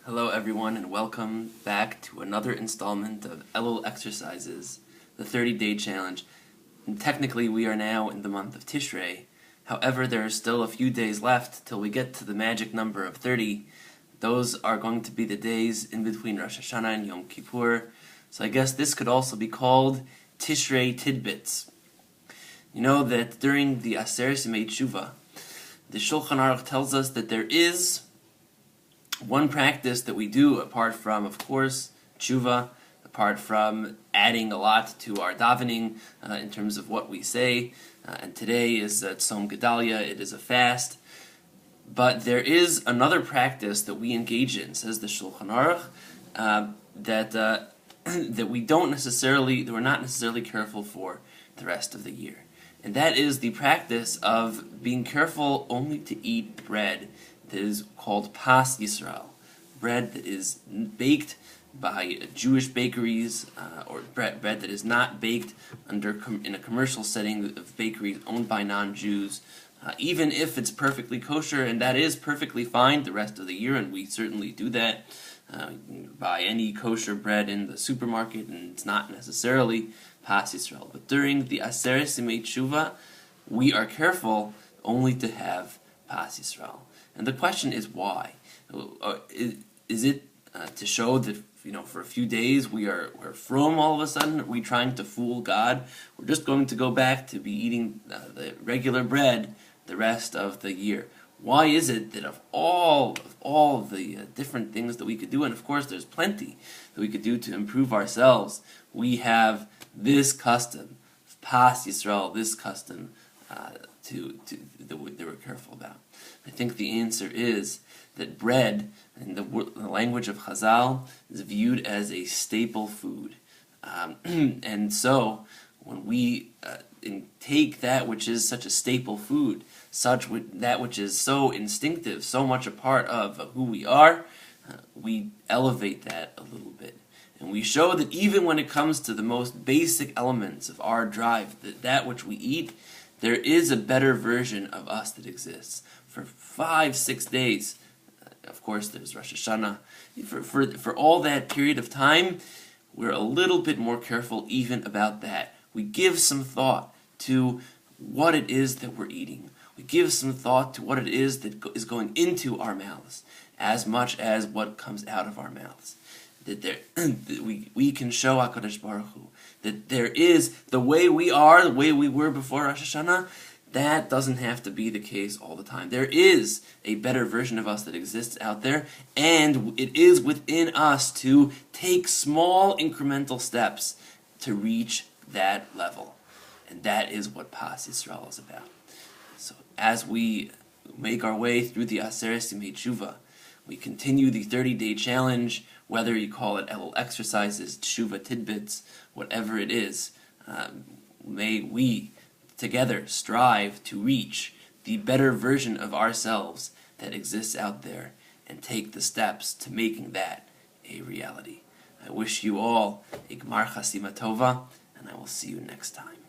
Hello everyone and welcome back to another installment of Elul exercises, the 30-day challenge. And technically we are now in the month of Tishrei. However, there are still a few days left till we get to the magic number of 30. Those are going to be the days in between Rosh Hashanah and Yom Kippur. So I guess this could also be called Tishrei tidbits. You know that during the Aseret Yemei Tshuva, the Shulchan Aruch tells us that there is one practice that we do apart from, of course, tshuva, apart from adding a lot to our davening in terms of what we say, and today is Tzom Gedalia, it is a fast, but there is another practice that we engage in, says the Shulchan Aruch, that we're not necessarily careful for the rest of the year. And that is the practice of being careful only to eat bread that is called Pas Yisrael, bread that is baked by Jewish bakeries, or bread that is not baked in a commercial setting of bakeries owned by non-Jews, even if it's perfectly kosher, and that is perfectly fine the rest of the year, and we certainly do that. You can buy any kosher bread in the supermarket, and it's not necessarily Pas Yisrael. But during the Aseret Yemei Tshuva, we are careful only to have Pas Yisrael. And the question is why? Is it to show that for a few days we're from all of a sudden? Are we trying to fool God? We're just going to go back to be eating the regular bread the rest of the year. Why is it that of all the different things that we could do, and of course there's plenty that we could do to improve ourselves, we have this custom, Pas Yisrael, this custom that we're careful about? I think the answer is that bread, in the language of Chazal, is viewed as a staple food. And so, when we take that which is such a staple food, that which is so instinctive, so much a part of who we are, we elevate that a little bit. And we show that even when it comes to the most basic elements of our drive, that which we eat, there is a better version of us that exists. For 5-6 days, of course there's Rosh Hashanah, for all that period of time, we're a little bit more careful even about that. We give some thought to what it is that we're eating. We give some thought to what it is that is going into our mouths, as much as what comes out of our mouths. That we can show HaKadosh Baruch Hu that there is the way we are, the way we were before Rosh Hashanah. That doesn't have to be the case all the time. There is a better version of us that exists out there, and it is within us to take small incremental steps to reach that level. And that is what Pas Yisrael is about. So as we make our way through the Aseret Yemei Tshuva, we continue the 30-day challenge, whether you call it Elul exercises, Tshuva tidbits, whatever it is. May we together strive to reach the better version of ourselves that exists out there and take the steps to making that a reality. I wish you all a Gmar Chasima Tova, and I will see you next time.